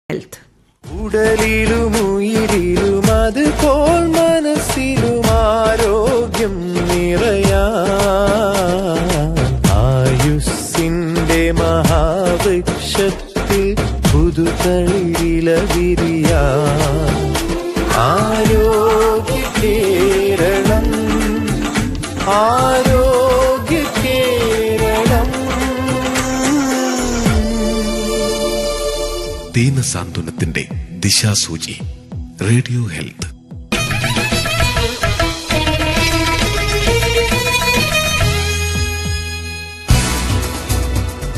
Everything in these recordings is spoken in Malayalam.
ഹെൽത്ത്. ഉടലിലും ഉയിരിലും അതുപോൽ മനസ്സിലും ആരോഗ്യം നിറയാൻ ആയുസ്സിന്റെ മഹാവൃക്ഷത്തിൽ പുതുതളിരില വിരിയാൻ ആരോഗ്യ കേരളം, ആരോഗ്യ കേരളം. ദീനസാന്ത്വനത്തിന്റെ ദിശാസൂചി റേഡിയോ ഹെൽത്ത്.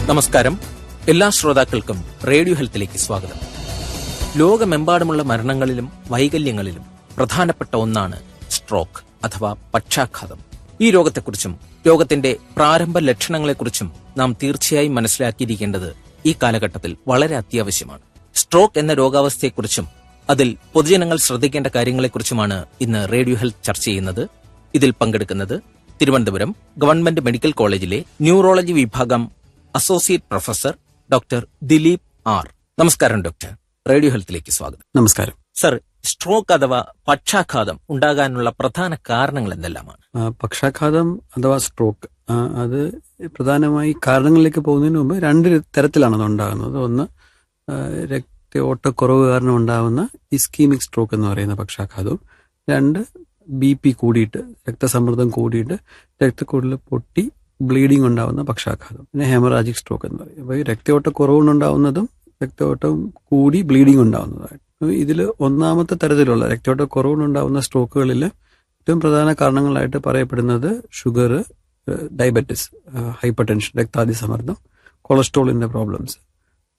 നമസ്കാരം. എല്ലാ ശ്രോതാക്കൾക്കും റേഡിയോ ഹെൽത്തിലേക്ക് സ്വാഗതം. ലോകമെമ്പാടുമുള്ള മരണങ്ങളിലും വൈകല്യങ്ങളിലും പ്രധാനപ്പെട്ട ഒന്നാണ് സ്ട്രോക്ക് അഥവാ പക്ഷാഘാതം. ഈ രോഗത്തെക്കുറിച്ചും രോഗത്തിന്റെ പ്രാരംഭ ലക്ഷണങ്ങളെക്കുറിച്ചും നാം തീർച്ചയായും മനസ്സിലാക്കിയിരിക്കേണ്ടത് ഈ കാലഘട്ടത്തിൽ വളരെ അത്യാവശ്യമാണ്. സ്ട്രോക്ക് എന്ന രോഗാവസ്ഥയെക്കുറിച്ചും അതിൽ പൊതുജനങ്ങൾ ശ്രദ്ധിക്കേണ്ട കാര്യങ്ങളെക്കുറിച്ചുമാണ് ഇന്ന് റേഡിയോ ഹെൽത്ത് ചർച്ച ചെയ്യുന്നത്. ഇതിൽ പങ്കെടുക്കുന്നത് തിരുവനന്തപുരം ഗവൺമെന്റ് മെഡിക്കൽ കോളേജിലെ ന്യൂറോളജി വിഭാഗം associate professor doctor Dileep R. നമസ്കാരം ഡോക്ടർ. റേഡിയോ ഹെൽത്തിലേക്ക് സ്വാഗതം. നമസ്കാരം സർ, സ്ട്രോക്ക് അഥവാ പക്ഷാഘാതം ഉണ്ടാകാനുള്ള പ്രധാന കാരണങ്ങൾ എന്തെല്ലാമാണ്? പക്ഷാഘാതം അഥവാ സ്ട്രോക്ക് അത് പ്രധാനമായി കാരണങ്ങളിലേക്ക് പോകുന്നതിന് മുമ്പ് രണ്ട് തരത്തിലാണ് അത് ഉണ്ടാകുന്നത്. ഒന്ന് രക്തയോട്ടക്കുറവ് കാരണം ഉണ്ടാകുന്ന ഇസ്കീമിക് സ്ട്രോക്ക് എന്ന് പറയുന്ന പക്ഷാഘാതവും, രണ്ട് BP കൂടിയിട്ട് രക്തസമ്മർദ്ദം കൂടിയിട്ട് രക്തക്കുഴൽ പൊട്ടി ബ്ലീഡിംഗ് ഉണ്ടാകുന്ന പക്ഷാഘാതം, പിന്നെ ഹെമറാജിക് സ്ട്രോക്ക് എന്ന് പറയും. അപ്പോൾ ഈ രക്തയോട്ടക്കുറവുണ്ടാവുന്നതും രക്തയോട്ടം കൂടി ബ്ലീഡിംഗ് ഉണ്ടാകുന്നതായിട്ട്. ഇതിൽ ഒന്നാമത്തെ തരത്തിലുള്ള രക്തയോട്ടക്കുറവുണ്ടാകുന്ന സ്ട്രോക്കുകളിൽ ഏറ്റവും പ്രധാന കാരണങ്ങളായിട്ട് പറയപ്പെടുന്നത് ഷുഗർ, ഡയബറ്റിസ്, ഹൈപ്പർ ടെൻഷൻ, രക്താതിസമ്മർദ്ദം, കൊളസ്ട്രോളിന്റെ പ്രോബ്ലംസ്,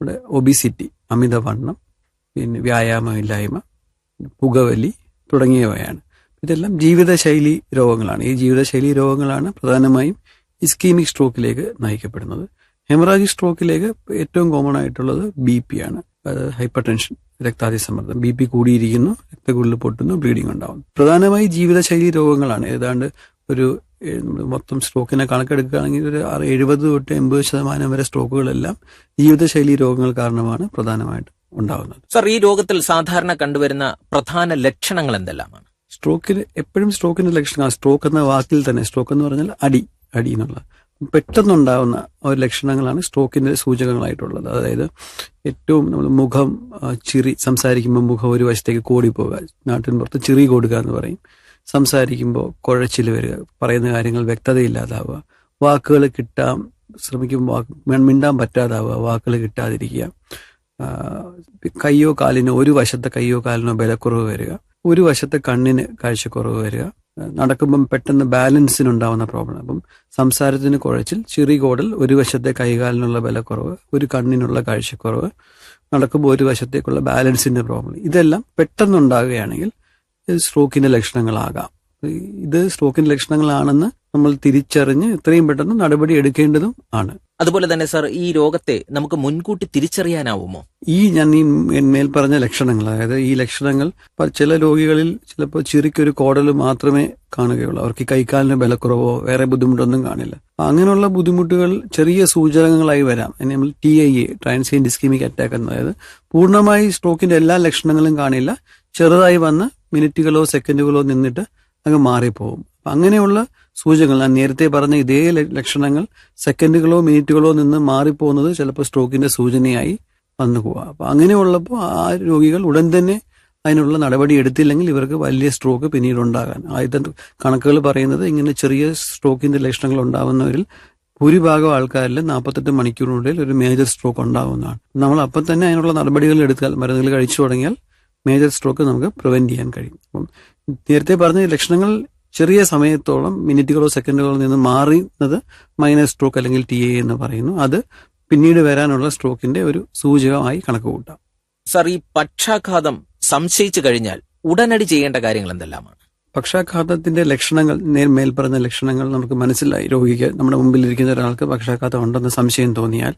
ഇവിടെ ഒബിസിറ്റി, അമിതവണ്ണം, പിന്നെ വ്യായാമമില്ലായ്മ, പുകവലി തുടങ്ങിയവയാണ്. ഇതെല്ലാം ജീവിതശൈലി രോഗങ്ങളാണ്. ഈ ജീവിതശൈലി രോഗങ്ങളാണ് പ്രധാനമായും ഇസ്കീമിക് സ്ട്രോക്കിലേക്ക് നയിക്കപ്പെടുന്നത്. ഹെമറാജിക് സ്ട്രോക്കിലേക്ക് ഏറ്റവും കോമൺ ആയിട്ടുള്ളത് BP ആണ്. അതായത് ഹൈപ്പർ ടെൻഷൻ, രക്താതിസമ്മർദ്ദം, BP കൂടിയിരിക്കുന്നു, രക്തക്കുഴൽ പൊട്ടുന്നു, ബ്ലീഡിംഗ് ഉണ്ടാവുന്നു. പ്രധാനമായി ജീവിതശൈലി രോഗങ്ങളാണ്. ഏതാണ്ട് ഒരു മൊത്തം സ്ട്രോക്കിനെ കണക്കെടുക്കുകയാണെങ്കിൽ ഒരു 70 തൊട്ട് 80% വരെ സ്ട്രോക്കുകളെല്ലാം ജീവിതശൈലി രോഗങ്ങൾ കാരണമാണ് പ്രധാനമായിട്ട് ഉണ്ടാകുന്നത്. സർ, ഈ രോഗത്തിൽ സാധാരണ കണ്ടുവരുന്ന പ്രധാന ലക്ഷണങ്ങൾ എന്തെല്ലാമാണ്? സ്ട്രോക്കിന്റെ ലക്ഷണങ്ങൾ, സ്ട്രോക്ക് എന്ന വാക്കിൽ തന്നെ സ്ട്രോക്ക് എന്ന് പറഞ്ഞാൽ അടി എന്നുള്ള പെട്ടെന്നുണ്ടാവുന്ന ഒരു ലക്ഷണങ്ങളാണ് സ്ട്രോക്കിന്റെ സൂചകങ്ങളായിട്ടുള്ളത്. അതായത് ഏറ്റവും നമ്മൾ മുഖം ചിറി, സംസാരിക്കുമ്പോൾ മുഖം ഒരു വശത്തേക്ക് കോടിപ്പോവുക, നാട്ടിൻ പുറത്ത് ചിറി കൊടുക്കുക എന്ന് പറയും. സംസാരിക്കുമ്പോൾ കുഴച്ചിൽ വരിക, പറയുന്ന കാര്യങ്ങൾ വ്യക്തതയില്ലാതാവുക, വാക്കുകൾ കിട്ടാൻ ശ്രമിക്കുമ്പോൾ മിണ്ടാൻ പറ്റാതാവുക, വാക്കുകൾ കിട്ടാതിരിക്കുക, കയ്യോ കാലിനോ ഒരു വശത്തെ കയ്യോ കാലിനോ ബലക്കുറവ് വരിക, ഒരു വശത്തെ കണ്ണിന് കാഴ്ചക്കുറവ് വരിക, നടക്കുമ്പം പെട്ടെന്ന് ബാലൻസിനുണ്ടാവുന്ന പ്രോബ്ലം. അപ്പം സംസാരത്തിന് കുഴച്ചിൽ, ചിറി കോടൽ, ഒരു വശത്തെ കൈകാലിനുള്ള ബലക്കുറവ്, ഒരു കണ്ണിനുള്ള കാഴ്ചക്കുറവ്, നടക്കുമ്പോൾ ഒരു വശത്തേക്കുള്ള ബാലൻസിന്റെ പ്രോബ്ലം, ഇതെല്ലാം പെട്ടെന്നുണ്ടാകുകയാണെങ്കിൽ ഇത് സ്ട്രോക്കിന്റെ ലക്ഷണങ്ങളാകാം. ഇത് സ്ട്രോക്കിന്റെ ലക്ഷണങ്ങളാണെന്ന് നമ്മൾ തിരിച്ചറിഞ്ഞ് എത്രയും പെട്ടെന്ന് നടപടി എടുക്കേണ്ടതും ആണ്. അതുപോലെ തന്നെ സർ, ഈ രോഗത്തെ നമുക്ക് മുൻകൂട്ടി തിരിച്ചറിയാനാവുമോ? ഞാൻ ഈ മേൽ പറഞ്ഞ ലക്ഷണങ്ങൾ, അതായത് ഈ ലക്ഷണങ്ങൾ ചില രോഗികളിൽ ചിലപ്പോൾ ചിറിക്കൊരു കോടൽ മാത്രമേ കാണുകയുള്ളൂ. അവർക്ക് കൈക്കാലിന് ബലക്കുറവോ വേറെ ബുദ്ധിമുട്ടൊന്നും കാണില്ല. അങ്ങനെയുള്ള ബുദ്ധിമുട്ടുകൾ ചെറിയ സൂചകങ്ങളായി വരാം. നമ്മൾ TIA, ട്രാൻസിയന്റ് ഇസ്കീമിക് അറ്റാക്ക്, അതായത് പൂർണ്ണമായി സ്ട്രോക്കിന്റെ എല്ലാ ലക്ഷണങ്ങളും കാണില്ല, ചെറുതായി വന്ന് മിനിറ്റുകളോ സെക്കൻഡുകളോ നിന്നിട്ട് അങ്ങ് മാറിപ്പോകും. അങ്ങനെയുള്ള സൂചകങ്ങൾ, ഞാൻ നേരത്തെ പറഞ്ഞ ഇതേ ലക്ഷണങ്ങൾ സെക്കൻഡുകളോ മിനിറ്റുകളോ നിന്ന് മാറിപ്പോകുന്നത് ചിലപ്പോൾ സ്ട്രോക്കിന്റെ സൂചനയായി വന്നു പോവാം. അപ്പൊ അങ്ങനെയുള്ളപ്പോൾ ആ രോഗികൾ ഉടൻ തന്നെ അതിനുള്ള നടപടി എടുത്തില്ലെങ്കിൽ ഇവർക്ക് വലിയ സ്ട്രോക്ക് പിന്നീട് ഉണ്ടാകാൻ ആദ്യത്തെ കണക്കുകൾ പറയുന്നത്, ഇങ്ങനെ ചെറിയ സ്ട്രോക്കിന്റെ ലക്ഷണങ്ങൾ ഉണ്ടാവുന്നവരിൽ ഭൂരിഭാഗം ആൾക്കാരിൽ 48 മണിക്കൂറിനുള്ളിൽ ഒരു മേജർ സ്ട്രോക്ക് ഉണ്ടാവുന്നതാണ്. നമ്മൾ അപ്പം തന്നെ അതിനുള്ള നടപടികൾ എടുത്താൽ, മരുന്നുകൾ കഴിച്ചു തുടങ്ങിയാൽ മേജർ സ്ട്രോക്ക് നമുക്ക് പ്രിവെന്റ് ചെയ്യാൻ കഴിയും. അപ്പം നേരത്തെ പറഞ്ഞ ലക്ഷണങ്ങൾ ചെറിയ സമയത്തോളം, മിനിറ്റുകളോ സെക്കൻഡുകളോ നിന്ന് മാറുന്നത് മൈനർ സ്ട്രോക്ക് അല്ലെങ്കിൽ TIA എന്ന് പറയുന്നു. അത് പിന്നീട് വരാനുള്ള സ്ട്രോക്കിന്റെ ഒരു സൂചകമായി കണക്ക് കൂട്ടാം. സർ, ഈ പക്ഷാഘാതം സംശയിച്ചു കഴിഞ്ഞാൽ ഉടനടി ചെയ്യേണ്ട കാര്യങ്ങൾ എന്തെല്ലാമാണ്? പക്ഷാഘാതത്തിന്റെ ലക്ഷണങ്ങൾ, മേൽ പറഞ്ഞ ലക്ഷണങ്ങൾ നമുക്ക് മനസ്സിലായി. രോഗിക്ക്, നമ്മുടെ മുമ്പിലിരിക്കുന്ന ഒരാൾക്ക് പക്ഷാഘാതം ഉണ്ടെന്ന് സംശയം തോന്നിയാൽ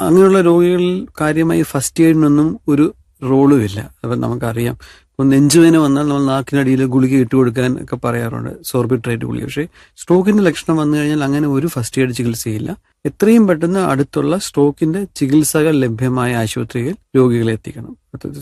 അങ്ങനെയുള്ള രോഗികളിൽ കാര്യമായി ഫസ്റ്റ് എയ്ഡിനൊന്നും ഒരു റോളും ഇല്ല. അപ്പം നമുക്കറിയാം, ഇപ്പോൾ നെഞ്ചുവേന വന്നാൽ നമ്മൾ നാക്കിനടിയിൽ ഗുളിക ഇട്ട് കൊടുക്കാൻ ഒക്കെ പറയാറുണ്ട്, സോർബിട്രേറ്റ് ഗുളിക. പക്ഷേ സ്ട്രോക്കിന്റെ ലക്ഷണം വന്നു കഴിഞ്ഞാൽ അങ്ങനെ ഒരു ഫസ്റ്റ് എയ്ഡ് ചികിത്സയില്ല. എത്രയും പെട്ടെന്ന് അടുത്തുള്ള സ്ട്രോക്കിന്റെ ചികിത്സകൾ ലഭ്യമായ ആശുപത്രിയിൽ രോഗികളെ എത്തിക്കണം.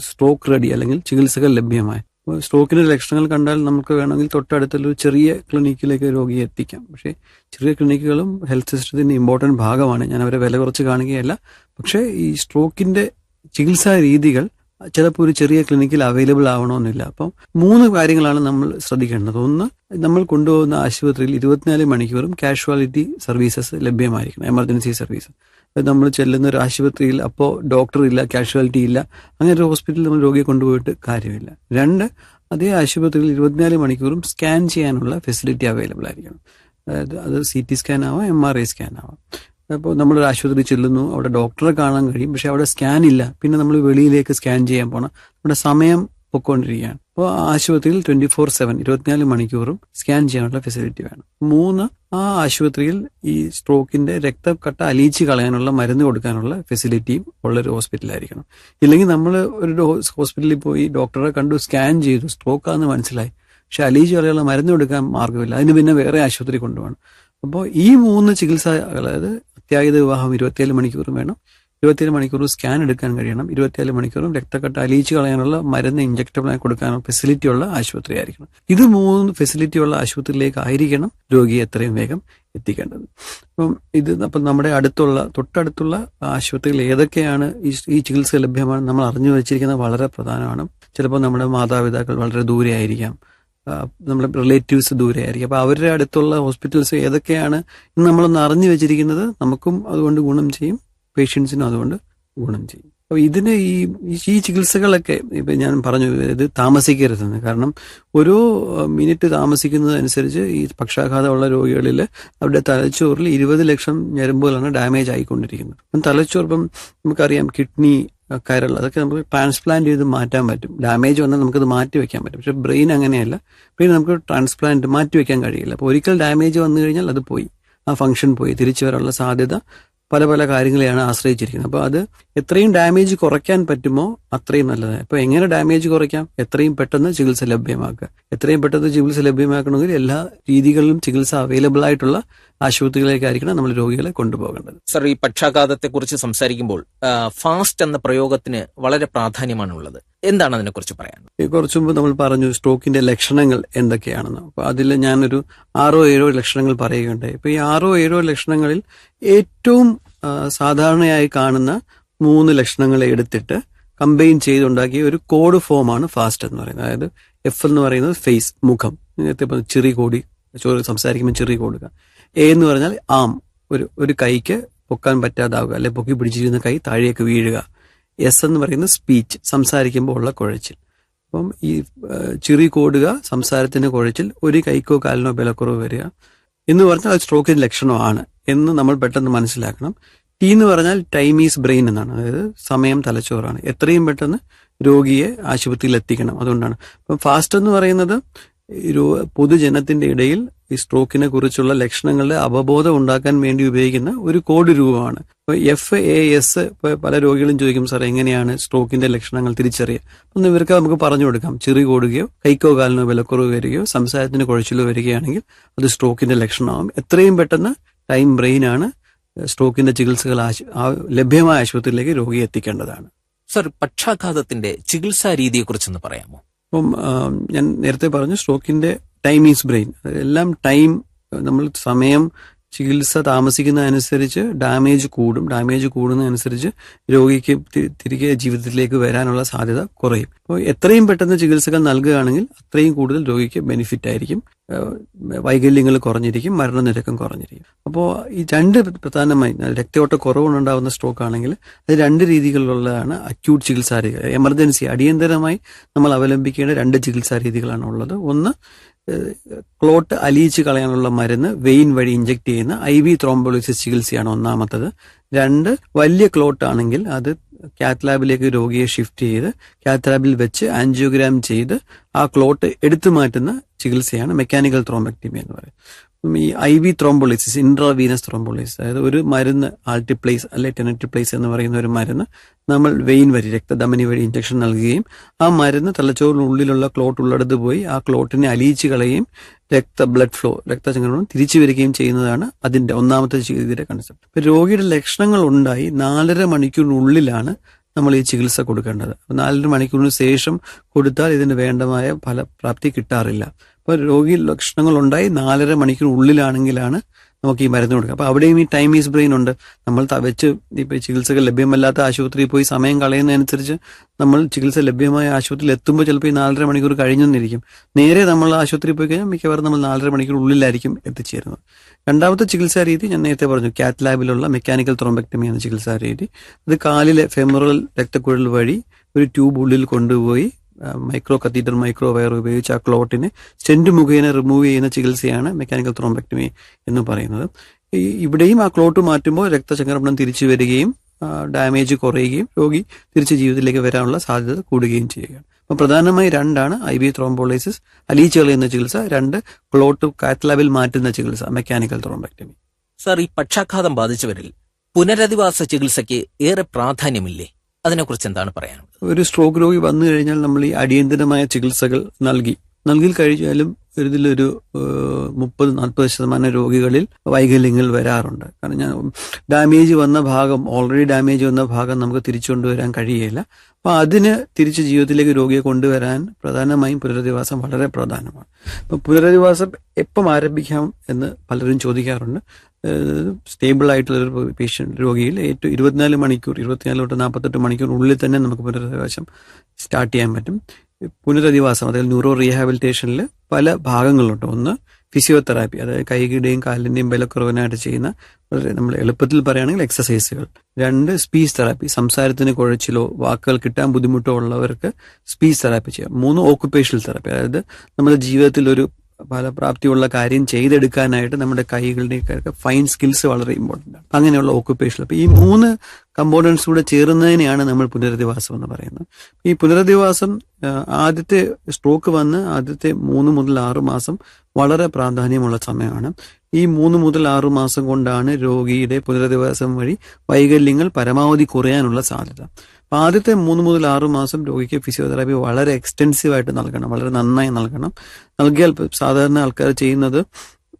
സ്ട്രോക്ക് റെഡി അല്ലെങ്കിൽ ചികിത്സകൾ ലഭ്യമായ. സ്ട്രോക്കിന്റെ ലക്ഷണങ്ങൾ കണ്ടാൽ നമുക്ക് വേണമെങ്കിൽ തൊട്ടടുത്തുള്ള ഒരു ചെറിയ ക്ലിനിക്കിലേക്ക് രോഗിയെ എത്തിക്കാം. പക്ഷേ ചെറിയ ക്ലിനിക്കുകളും ഹെൽത്ത് സിസ്റ്റത്തിന്റെ ഇമ്പോർട്ടന്റ് ഭാഗമാണ്. ഞാൻ അവരെ വില കുറച്ച് കാണിക്കുകയല്ല. പക്ഷേ ഈ സ്ട്രോക്കിന്റെ ചികിത്സാ രീതികൾ ചിലപ്പോൾ ഒരു ചെറിയ ക്ലിനിക്കിൽ അവൈലബിൾ ആവണമെന്നില്ല. അപ്പം 3 കാര്യങ്ങളാണ് നമ്മൾ ശ്രദ്ധിക്കേണ്ടത്. ഒന്ന്, നമ്മൾ കൊണ്ടുപോകുന്ന ആശുപത്രിയിൽ 24 മണിക്കൂറും കാഷ്വാലിറ്റി സർവീസസ് ലഭ്യമായിരിക്കണം, എമർജൻസി സർവീസ്. നമ്മൾ ചെല്ലുന്ന ഒരു ആശുപത്രിയിൽ അപ്പോൾ ഡോക്ടർ ഇല്ല, കാഷ്വാലിറ്റി ഇല്ല, അങ്ങനെ ഒരു ഹോസ്പിറ്റലിൽ നമ്മൾ രോഗിയെ കൊണ്ടുപോയിട്ട് കാര്യമില്ല. 2, അതേ ആശുപത്രിയിൽ 24 മണിക്കൂറും സ്കാൻ ചെയ്യാനുള്ള ഫെസിലിറ്റി അവൈലബിൾ ആയിരിക്കണം. അതായത് അത് CT സ്കാൻ ആവാം, MRI സ്കാൻ ആവാം. അപ്പോൾ നമ്മളൊരു ആശുപത്രി ചെല്ലുന്നു, അവിടെ ഡോക്ടറെ കാണാൻ കഴിയും, പക്ഷെ അവിടെ സ്കാൻ ഇല്ല. പിന്നെ നമ്മൾ വെളിയിലേക്ക് സ്കാൻ ചെയ്യാൻ പോകണം, നമ്മുടെ സമയം പൊയ്ക്കൊണ്ടിരിക്കുകയാണ്. അപ്പോൾ ആശുപത്രിയിൽ 24/7 24 മണിക്കൂറും സ്കാൻ ചെയ്യാനുള്ള ഫെസിലിറ്റി വേണം. 3, ആ ആശുപത്രിയിൽ ഈ സ്ട്രോക്കിന്റെ രക്തക്കട്ട അലിയിച്ച് കളയാനുള്ള മരുന്ന് കൊടുക്കാനുള്ള ഫെസിലിറ്റിയും ഉള്ളൊരു ഹോസ്പിറ്റലായിരിക്കണം. ഇല്ലെങ്കിൽ നമ്മൾ ഒരു ഹോസ്പിറ്റലിൽ പോയി ഡോക്ടറെ കണ്ടു, സ്കാൻ ചെയ്തു, സ്ട്രോക്കാന്ന് മനസ്സിലായി, പക്ഷെ അലിയിച്ച് കളയാനുള്ള മരുന്ന് കൊടുക്കാൻ മാർഗമില്ല, അതിന് പിന്നെ വേറെ ആശുപത്രി കൊണ്ടുപോകണം. അപ്പോൾ ഈ 3 ചികിത്സ, അതായത് അത്യാഹിത വിവാഹം 24 മണിക്കൂറും വേണം, 24 മണിക്കൂറും സ്കാൻ എടുക്കാൻ കഴിയണം, 24 മണിക്കൂറും രക്തക്കട്ട അലിയിച്ച് കളയാനുള്ള മരുന്ന് ഇഞ്ചക്റ്റബിളായി കൊടുക്കാനുള്ള ഫെസിലിറ്റി ഉള്ള ആശുപത്രി ആയിരിക്കണം. ഇത് 3 ഫെസിലിറ്റി ഉള്ള ആശുപത്രിയിലേക്ക് ആയിരിക്കണം രോഗിയെ എത്രയും വേഗം എത്തിക്കേണ്ടത്. അപ്പം നമ്മുടെ തൊട്ടടുത്തുള്ള ആശുപത്രികൾ ഏതൊക്കെയാണ് ഈ ചികിത്സ ലഭ്യമാണ് നമ്മൾ അറിഞ്ഞു വെച്ചിരിക്കുന്നത് വളരെ പ്രധാനമാണ്. ചിലപ്പോൾ നമ്മുടെ മാതാപിതാക്കൾ വളരെ ദൂരെ ആയിരിക്കാം, നമ്മുടെ റിലേറ്റീവ്സ് ദൂരെ ആയിരിക്കും. അപ്പോൾ അവരുടെ അടുത്തുള്ള ഹോസ്പിറ്റൽസ് ഏതൊക്കെയാണ് എന്ന് നമ്മളൊന്ന് അറിഞ്ഞു വെച്ചിരിക്കുന്നത് നമുക്കും അതുകൊണ്ട് ഗുണം ചെയ്യും, പേഷ്യൻസിനും അതുകൊണ്ട് ഗുണം ചെയ്യും. അപ്പോൾ ഇതിന് ഈ ചികിത്സകളൊക്കെ ഇപ്പം ഞാൻ പറഞ്ഞു, ഇത് താമസിക്കരുതെന്ന്. കാരണം ഓരോ മിനിറ്റ് താമസിക്കുന്നതനുസരിച്ച് ഈ പക്ഷാഘാതമുള്ള രോഗികളിൽ അവരുടെ തലച്ചോറിൽ 20 ലക്ഷം ഞരമ്പുകളാണ് ഡാമേജ് ആയിക്കൊണ്ടിരിക്കുന്നത്. അപ്പം തലച്ചോറിപ്പം നമുക്കറിയാം, കിഡ്നി, കരൾ, അതൊക്കെ നമുക്ക് ട്രാൻസ്പ്ലാന്റ് ചെയ്ത് മാറ്റാൻ പറ്റും. ഡാമേജ് വന്നാൽ നമുക്കത് മാറ്റി വെക്കാൻ പറ്റും. പക്ഷെ ബ്രെയിൻ അങ്ങനെയല്ല. ബ്രെയിൻ നമുക്ക് ട്രാൻസ്പ്ലാന്റ് മാറ്റി വെക്കാൻ കഴിയില്ല. അപ്പോൾ ഒരിക്കൽ ഡാമേജ് വന്നു കഴിഞ്ഞാൽ അത് പോയി, ആ ഫംഗ്ഷൻ പോയി. തിരിച്ചു വരാനുള്ള സാധ്യത പല കാര്യങ്ങളെയാണ് ആശ്രയിച്ചിരിക്കുന്നത്. അപ്പോൾ അത് എത്രയും ഡാമേജ് കുറയ്ക്കാൻ പറ്റുമോ അത്രയും നല്ലതാണ്. അപ്പോൾ എങ്ങനെ ഡാമേജ് കുറയ്ക്കാം? എത്രയും പെട്ടെന്ന് ചികിത്സ ലഭ്യമാക്കുക. എത്രയും പെട്ടെന്ന് ചികിത്സ ലഭ്യമാക്കണമെങ്കിൽ എല്ലാ രീതികളിലും ചികിത്സ അവൈലബിൾ ആയിട്ടുള്ള ആശുപത്രികളിലേക്കായിരിക്കണം നമ്മൾ രോഗികളെ കൊണ്ടുപോകേണ്ടത്. സർ, ഈ പക്ഷാഘാതത്തെ കുറിച്ച് സംസാരിക്കുമ്പോൾ ഫാസ്റ്റ് എന്ന പ്രയോഗത്തിന് വളരെ പ്രാധാന്യമാണുള്ളത്. എന്താണ് അതിനെക്കുറിച്ച് പറയാൻ? കുറച്ചു മുമ്പ് നമ്മൾ പറഞ്ഞു സ്ട്രോക്കിന്റെ ലക്ഷണങ്ങൾ എന്തൊക്കെയാണെന്ന്. അപ്പൊ അതിൽ ഞാനൊരു 6-7 ലക്ഷണങ്ങൾ പറയുകയുണ്ടായി. ഇപ്പൊ ഈ 6-7 ലക്ഷണങ്ങളിൽ ഏറ്റവും സാധാരണയായി കാണുന്ന 3 ലക്ഷണങ്ങളെ എടുത്തിട്ട് കമ്പൈൻ ചെയ്തുണ്ടാക്കിയ ഒരു കോഡ് ഫോമാണ് ഫാസ്റ്റ് എന്ന് പറയുന്നത്. അതായത് F എന്ന് പറയുന്നത് ഫേസ്, മുഖം, ചിറി കോടി സംസാരിക്കുമ്പോൾ ചിറി കൊടുക്കുക. A എന്ന് പറഞ്ഞാൽ ആം, ഒരു കൈക്ക് പൊക്കാൻ പറ്റാതാവുക, അല്ലെ പൊക്കി പിടിച്ചിരുന്ന കൈ താഴേക്ക് വീഴുക. S എന്ന് പറയുന്നത് സ്പീച്ച്, സംസാരിക്കുമ്പോൾ ഉള്ള കുഴച്ചിൽ. അപ്പം ഈ ചിറി കോടുക, സംസാരത്തിന് കുഴച്ചിൽ, ഒരു കൈക്കോ കാലിനോ ബലക്കുറവ് വരിക എന്ന് പറഞ്ഞാൽ അത് സ്ട്രോക്കിന്റെ ലക്ഷണമാണ് എന്ന് നമ്മൾ പെട്ടെന്ന് മനസ്സിലാക്കണം. T എന്ന് പറഞ്ഞാൽ ടൈം ഈസ് ബ്രെയിൻ എന്നാണ്. അതായത് സമയം തലച്ചോറാണ്. എത്രയും പെട്ടെന്ന് രോഗിയെ ആശുപത്രിയിൽ എത്തിക്കണം. അതുകൊണ്ടാണ് അപ്പം ഫാസ്റ്റ് എന്ന് പറയുന്നത് പൊതുജനത്തിന്റെ ഇടയിൽ ഈ സ്ട്രോക്കിനെ കുറിച്ചുള്ള ലക്ഷണങ്ങളുടെ അവബോധം ഉണ്ടാക്കാൻ വേണ്ടി ഉപയോഗിക്കുന്ന ഒരു കോഡ് രൂപമാണ്. ഇപ്പോൾ FAS പല രോഗികളും ചോദിക്കും, സാർ എങ്ങനെയാണ് സ്ട്രോക്കിന്റെ ലക്ഷണങ്ങൾ തിരിച്ചറിയുക? ഒന്ന് ഇവർക്ക് നമുക്ക് പറഞ്ഞു കൊടുക്കാം. ചിറി കൂടുകയോ കൈക്കോ കാലിനോ ബലക്കുറവ് വരികയോ സംസാരത്തിന് കുഴച്ചിലോ വരികയാണെങ്കിൽ അത് സ്ട്രോക്കിന്റെ ലക്ഷണമാകും. എത്രയും പെട്ടെന്ന് ടൈം ബ്രെയിനാണ് സ്ട്രോക്കിന്റെ ചികിത്സകൾ ലഭ്യമായ ആശുപത്രിയിലേക്ക് രോഗിയെ എത്തിക്കേണ്ടതാണ്. സർ, പക്ഷാഘാതത്തിന്റെ ചികിത്സാ രീതിയെക്കുറിച്ചൊന്ന് പറയാമോ? അപ്പം ഞാൻ നേരത്തെ പറഞ്ഞു സ്ട്രോക്കിന്റെ ടൈം ഈസ് ബ്രെയിൻ. എല്ലാം ടൈം, നമ്മൾ സമയം, ചികിത്സ താമസിക്കുന്നതനുസരിച്ച് ഡാമേജ് കൂടും. ഡാമേജ് കൂടുന്നതനുസരിച്ച് രോഗിക്ക് തിരികെ ജീവിതത്തിലേക്ക് വരാനുള്ള സാധ്യത കുറയും. അപ്പോൾ എത്രയും പെട്ടെന്ന് ചികിത്സകൾ നൽകുകയാണെങ്കിൽ അത്രയും കൂടുതൽ രോഗിക്ക് ബെനിഫിറ്റ് ആയിരിക്കും. വൈകല്യങ്ങൾ കുറഞ്ഞിരിക്കും, മരണനിരക്കും കുറഞ്ഞിരിക്കും. അപ്പോൾ ഈ 2 പ്രധാനമായി രക്തയോട്ട കുറവുണ്ടാകുന്ന സ്ട്രോക്ക് ആണെങ്കിൽ അത് 2 രീതികളിലുള്ളതാണ് അക്യൂട്ട് ചികിത്സാ രീതികൾ. എമർജൻസി അടിയന്തരമായി നമ്മൾ അവലംബിക്കേണ്ട 2 ചികിത്സാ രീതികളാണ് ഉള്ളത്. ഒന്ന്, ക്ലോട്ട് അലിയിച്ച് കളയാനുള്ള മരുന്ന് വെയിൻ വഴി ഇഞ്ചക്ട് ചെയ്യുന്ന IV ത്രോംബോളിസിസ് ചികിത്സയാണ് ഒന്നാമത്തത്. 2, വലിയ ക്ലോട്ട് ആണെങ്കിൽ അത് കാത്ത് ലാബിലേക്ക് രോഗിയെ ഷിഫ്റ്റ് ചെയ്ത് കാത്ത് ലാബിൽ വെച്ച് ആൻജിയോഗ്രാം ചെയ്ത് ആ ക്ലോട്ട് എടുത്തു മാറ്റുന്ന ചികിത്സയാണ് മെക്കാനിക്കൽ ത്രോംബെക്ടമി എന്ന് പറയുന്നത്. ഈ IV ത്രോംബോളിസിസ്, ഇൻട്രാവീനസ് ത്രോംബോളിസിസ്, അതായത് ഒരു മരുന്ന് ആൾട്ടിപ്ലേസ് അല്ലെ ടെനറ്റിപ്ലേസ് എന്ന് പറയുന്ന ഒരു മരുന്ന് നമ്മൾ വെയിൻ വഴി, രക്തധമനി വഴി ഇഞ്ചക്ഷൻ നൽകുകയും ആ മരുന്ന് തലച്ചോറിനുള്ളിലുള്ള ക്ലോട്ട് ഉള്ളിടത്ത് പോയി ആ ക്ലോട്ടിനെ അലിയിച്ച് കളയുകയും ബ്ലഡ് ഫ്ലോ, രക്തചംക്രമണം തിരിച്ചു വരികയും ചെയ്യുന്നതാണ് അതിന്റെ ഒന്നാമത്തെ ചികിത്സയുടെ കൺസെപ്റ്റ്. ഇപ്പൊ രോഗിയുടെ ലക്ഷണങ്ങൾ ഉണ്ടായി 4.5 മണിക്കൂറിനുള്ളിലാണ് നമ്മൾ ഈ ചികിത്സ കൊടുക്കേണ്ടത്. 4.5 മണിക്കൂറിന് ശേഷം കൊടുത്താൽ ഇതിന് വേണ്ടമായ ഫലപ്രാപ്തി കിട്ടാറില്ല. അപ്പോൾ രോഗി ലക്ഷണങ്ങൾ ഉണ്ടായി 4.5 മണിക്കൂറിനുള്ളിലാണെങ്കിലാണ് നമുക്ക് ഈ മരുന്ന് കൊടുക്കുക. അപ്പോൾ അവിടെയും ഈ ടൈം ഈസ് ബ്രെയിൻ ഉണ്ട്. നമ്മൾ വെച്ച് ഇപ്പോൾ ചികിത്സകൾ ലഭ്യമല്ലാത്ത ആശുപത്രിയിൽ പോയി സമയം കളയുന്നതനുസരിച്ച് നമ്മൾ ചികിത്സ ലഭ്യമായ ആശുപത്രിയിൽ എത്തുമ്പോൾ ചിലപ്പോൾ ഈ 4.5 മണിക്കൂർ കഴിഞ്ഞെന്നിരിക്കും. നേരെ നമ്മൾ ആശുപത്രിയിൽ പോയി കഴിഞ്ഞാൽ മിക്കവാറും നമ്മൾ 4.5 മണിക്കൂറിനുള്ളിലായിരിക്കും എത്തിച്ചേരുന്നത്. രണ്ടാമത്തെ ചികിത്സാ രീതി ഞാൻ നേരത്തെ പറഞ്ഞു, കാത്ത് ലാബിലുള്ള മെക്കാനിക്കൽ ത്രോംബെക്ടമി എന്ന ചികിത്സാ രീതി. അത് കാലിലെ ഫെമറൽ രക്തക്കുഴൽ വഴി ഒരു ട്യൂബ് ഉള്ളിൽ കൊണ്ടുപോയി മൈക്രോ കത്തീറ്റർ, മൈക്രോ വയർ ഉപയോഗിച്ച് ആ ക്ലോട്ടിനെ സ്റ്റെന്റ് മുഖേന റിമൂവ് ചെയ്യുന്ന ചികിത്സയാണ് മെക്കാനിക്കൽ ത്രോംബെക്ടമി എന്ന് പറയുന്നത്. ഇവിടെയും ആ ക്ലോട്ട് മാറ്റുമ്പോൾ രക്തചംക്രമണം തിരിച്ചു വരികയും ഡാമേജ് കുറയുകയും രോഗി തിരിച്ച് ജീവിതത്തിലേക്ക് വരാനുള്ള സാധ്യത കൂടുകയും ചെയ്യുകയാണ്. അപ്പോൾ പ്രധാനമായി 2 IV ത്രോംബോളൈസിസ്, അലിയിച്ച് കളയുന്ന ചികിത്സ, 2 ക്ലോട്ട് കാത്ത് ലാബിൽ മാറ്റുന്ന ചികിത്സ, മെക്കാനിക്കൽ ത്രോംബെക്ടമി. സർ, ഈ പക്ഷാഘാതം ബാധിച്ചവരിൽ പുനരധിവാസ ചികിത്സയ്ക്ക് ഏറെ പ്രാധാന്യമില്ലേ? അതിനെക്കുറിച്ച് എന്താണ് പറയാനുള്ളത്? ഒരു സ്ട്രോക്ക് രോഗി വന്നു കഴിഞ്ഞാൽ നമ്മൾ ഈ അടിയന്തരമായ ചികിത്സകൾ നൽകി കഴിഞ്ഞാലും ഇതിലൊരു 30-40% രോഗികളിൽ വൈകല്യങ്ങൾ വരാറുണ്ട്. കാരണം ഡാമേജ് വന്ന ഭാഗം, ഓൾറെഡി ഡാമേജ് വന്ന ഭാഗം നമുക്ക് തിരിച്ചു കൊണ്ടുവരാൻ കഴിയില്ല. അപ്പൊ അതിന് തിരിച്ച് ജീവിതത്തിലേക്ക് രോഗിയെ കൊണ്ടുവരാൻ പ്രധാനമായും പുനരധിവാസം വളരെ പ്രധാനമാണ്. അപ്പൊ പുനരധിവാസം എപ്പം ആരംഭിക്കാം എന്ന് പലരും ചോദിക്കാറുണ്ട്. സ്റ്റേബിൾ ആയിട്ടുള്ള ഒരു പേഷ്യന്റ് രോഗിയിൽ ഏറ്റവും 24 മണിക്കൂർ, 24 തൊട്ട് 48 മണിക്കൂറിനുള്ളിൽ തന്നെ നമുക്ക് പുനരധിവാസം സ്റ്റാർട്ട് ചെയ്യാൻ പറ്റും. പുനരധിവാസം, അതായത് ന്യൂറോ റീഹാബിലിറ്റേഷനിൽ പല ഭാഗങ്ങളുണ്ട്. ഒന്ന് ഫിസിയോതെറാപ്പി, അതായത് കൈയുടെയും കാലിന്റെയും ബലക്കുറവിനായിട്ട് ചെയ്യുന്ന, നമ്മൾ എളുപ്പത്തിൽ പറയുകയാണെങ്കിൽ എക്സസൈസുകൾ. 2 സ്പീച്ച് തെറാപ്പി, സംസാരത്തിന് കുഴച്ചിലോ വാക്കുകൾ കിട്ടാൻ ബുദ്ധിമുട്ടോ ഉള്ളവർക്ക് സ്പീച്ച് തെറാപ്പി ചെയ്യാം. 3 ഓക്കുപേഷണൽ തെറാപ്പി, അതായത് നമ്മുടെ ജീവിതത്തിൽ ഒരു ഫലപ്രാപ്തിയുള്ള കാര്യം ചെയ്തെടുക്കാനായിട്ട് നമ്മുടെ കൈകളുടെയൊക്കെ ഫൈൻ സ്കിൽസ് വളരെ ഇമ്പോർട്ടൻ്റ് ആണ്. അങ്ങനെയുള്ള ഓക്കുപേഷൻ. അപ്പൊ ഈ 3 കമ്പോണൻസ് കൂടെ ചേരുന്നതിനെയാണ് നമ്മൾ പുനരധിവാസം എന്ന് പറയുന്നത്. ഈ പുനരധിവാസം ആദ്യത്തെ സ്ട്രോക്ക് വന്ന് ആദ്യത്തെ 3 മുതൽ 6 മാസം വളരെ പ്രാധാന്യമുള്ള സമയമാണ്. ഈ 3 മുതൽ 6 മാസം കൊണ്ടാണ് രോഗിയുടെ പുനരധിവാസം വഴി വൈകല്യങ്ങൾ പരമാവധി കുറയാനുള്ള സാധ്യത. അപ്പൊ ആദ്യത്തെ 3 മുതൽ 6 മാസം രോഗിക്ക് ഫിസിയോതെറാപ്പി വളരെ എക്സ്റ്റെൻസീവായിട്ട് നൽകണം, വളരെ നന്നായി നൽകണം. നൽകിയാൽ സാധാരണ ആൾക്കാർ ചെയ്യുന്നത്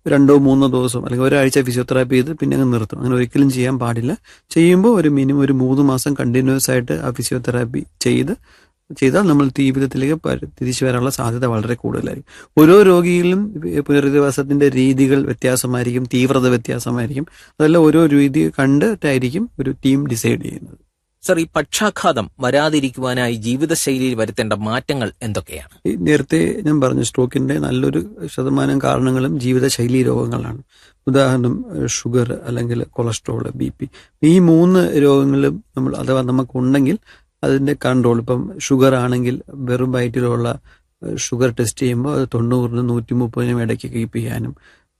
2-3 ദിവസം അല്ലെങ്കിൽ ഒരാഴ്ച ഫിസിയോതെറാപ്പി ചെയ്ത് പിന്നെ അങ്ങ് നിർത്തും. അങ്ങനെ ഒരിക്കലും ചെയ്യാൻ പാടില്ല. ചെയ്യുമ്പോൾ ഒരു മിനിമം ഒരു 3 മാസം കണ്ടിന്യൂസ് ആയിട്ട് ആ ഫിസിയോതെറാപ്പി ചെയ്താൽ നമ്മൾ ജീവിതത്തിലേക്ക് തിരിച്ചു വരാനുള്ള സാധ്യത വളരെ കൂടുതലായിരിക്കും. ഓരോ രോഗിയിലും പുനരധിവാസത്തിന്റെ രീതികൾ വ്യത്യാസമായിരിക്കും, തീവ്രത വ്യത്യാസമായിരിക്കും. അതെല്ലാം ഓരോ രീതി കണ്ടിട്ടായിരിക്കും ഒരു ടീം ഡിസൈഡ് ചെയ്യുന്നത്. സർ, ഈ പക്ഷാഘാതം വരാതിരിക്കുവാനായി ജീവിതശൈലിയിൽ വരുത്തേണ്ട മാറ്റങ്ങൾ എന്തൊക്കെയാണ്? നേരത്തെ ഞാൻ പറഞ്ഞു, സ്ട്രോക്കിന്റെ നല്ലൊരു ശതമാനം കാരണങ്ങളും ജീവിതശൈലി രോഗങ്ങളാണ്. ഉദാഹരണം ഷുഗർ അല്ലെങ്കിൽ കൊളസ്ട്രോൾ, BP. ഈ 3 രോഗങ്ങളും നമ്മൾ അഥവാ നമുക്കുണ്ടെങ്കിൽ അതിന്റെ കൺട്രോൾ, ഇപ്പം ഷുഗർ ആണെങ്കിൽ വെറും വയറ്റിലുള്ള ഷുഗർ ടെസ്റ്റ് ചെയ്യുമ്പോൾ അത് 90-നും 130-നും ഇടയ്ക്ക് കീപ്പ് ചെയ്യാനും,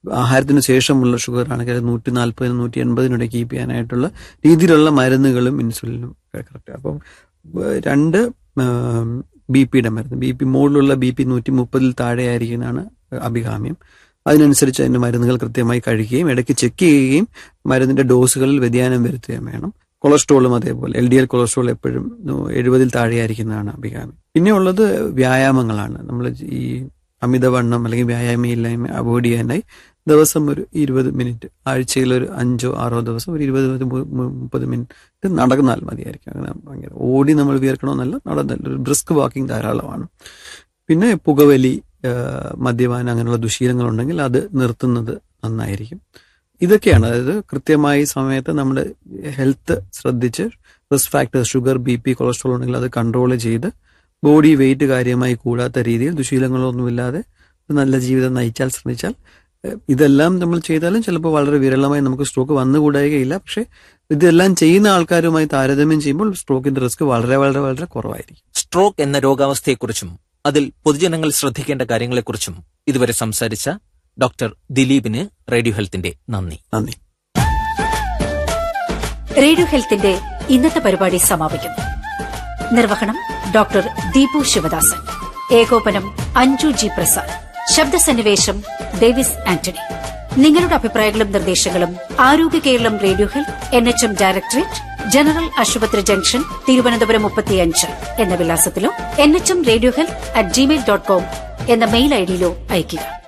ആഹാരത്തിന് ശേഷമുള്ള ഷുഗർ ആണെങ്കിൽ 140-നും 180-നും ഇടയ്ക്ക് കീപ്പ് ചെയ്യാനായിട്ടുള്ള രീതിയിലുള്ള മരുന്നുകളും ഇൻസുലിനും കറക്റ്റ്. അപ്പം 2 BP-യുടെ മരുന്ന്, BP മുകളിലുള്ള BP 130-ൽ താഴെ ആയിരിക്കുന്നതാണ് അഭികാമ്യം. അതിനനുസരിച്ച് അതിന്റെ മരുന്നുകൾ കൃത്യമായി കഴിക്കുകയും ഇടയ്ക്ക് ചെക്ക് ചെയ്യുകയും മരുന്നിന്റെ ഡോസുകളിൽ വ്യതിയാനം വരുത്തുകയും വേണം. കൊളസ്ട്രോളും അതേപോലെ, LDL കൊളസ്ട്രോൾ എപ്പോഴും 70-ൽ താഴെയായിരിക്കുന്നതാണ് അഭികാമ്യം. പിന്നെ ഉള്ളത് വ്യായാമങ്ങളാണ്. നമ്മൾ ഈ അമിതവണ്ണം അല്ലെങ്കിൽ വ്യായാമയില്ലായ്മ അവോയ്ഡ് ചെയ്യാനായി ദിവസം ഒരു 20 മിനിറ്റ്, ആഴ്ചയിൽ ഒരു 5-6 ദിവസം ഒരു 20-30 മിനിറ്റ് നടന്നാൽ മതിയായിരിക്കും. അങ്ങനെ ഭയങ്കര ഓടി നമ്മൾ വിയർക്കണമെന്നല്ല, നടന്നല്ല, ഒരു ബ്രിസ്ക് വാക്കിംഗ് ധാരാളമാണ്. പിന്നെ പുകവലി, മദ്യപാനം, അങ്ങനെയുള്ള ദുശീലങ്ങളുണ്ടെങ്കിൽ അത് നിർത്തുന്നത് നന്നായിരിക്കും. ഇതൊക്കെയാണ്, അതായത് കൃത്യമായി സമയത്ത് നമ്മുടെ ഹെൽത്ത് ശ്രദ്ധിച്ച് risk factors, sugar, BP, cholesterol ഉണ്ടെങ്കിൽ അത് കൺട്രോൾ ചെയ്ത് ബോഡി വെയിറ്റ് കാര്യമായി കൂടാത്ത രീതിയിൽ ദുശീലങ്ങളൊന്നുമില്ലാതെ നല്ല ജീവിതം നയിച്ചാൽ ശ്രമിച്ചാൽ, ഇതെല്ലാം നമ്മൾ ചെയ്താലും ചിലപ്പോൾ വളരെ വിരളമായി നമുക്ക് സ്ട്രോക്ക് വന്നുകൂടായികയില്ല. പക്ഷെ ഇതെല്ലാം ചെയ്യുന്ന ആൾക്കാരുമായി താരതമ്യം ചെയ്യുമ്പോൾ സ്ട്രോക്കിന്റെ റിസ്ക് വളരെ വളരെ വളരെ കുറവായിരിക്കും. സ്ട്രോക്ക് എന്ന രോഗാവസ്ഥയെക്കുറിച്ചും അതിൽ പൊതുജനങ്ങൾ ശ്രദ്ധിക്കേണ്ട കാര്യങ്ങളെക്കുറിച്ചും ഇതുവരെ സംസാരിച്ച ഡോക്ടർ ദിലീപിന് റേഡിയോ ഹെൽത്തിന്റെ നന്ദി. റേഡിയോ ഹെൽത്തിന്റെ ഇന്നത്തെ പരിപാടി സമാപിക്കുന്നു. നിർവഹണം ഡോക്ടർ ദീപു ശിവദാസൻ, ഏകോപനം അഞ്ജു G. പ്രസാദ്, ശബ്ദസന്നിവേശം ഡേവിസ് ആന്റണി. നിങ്ങളുടെ അഭിപ്രായങ്ങളും നിർദ്ദേശങ്ങളും Arogya Keralam radio health NHM directorate, general ആശുപത്രി ജംഗ്ഷൻ, തിരുവനന്തപുരം 35 എന്ന വിലാസത്തിലോ NHM റേഡിയോ ഹെൽത്ത് @gmail.com എന്ന മെയിൽ ഐഡിയിലോ അയയ്ക്കുക.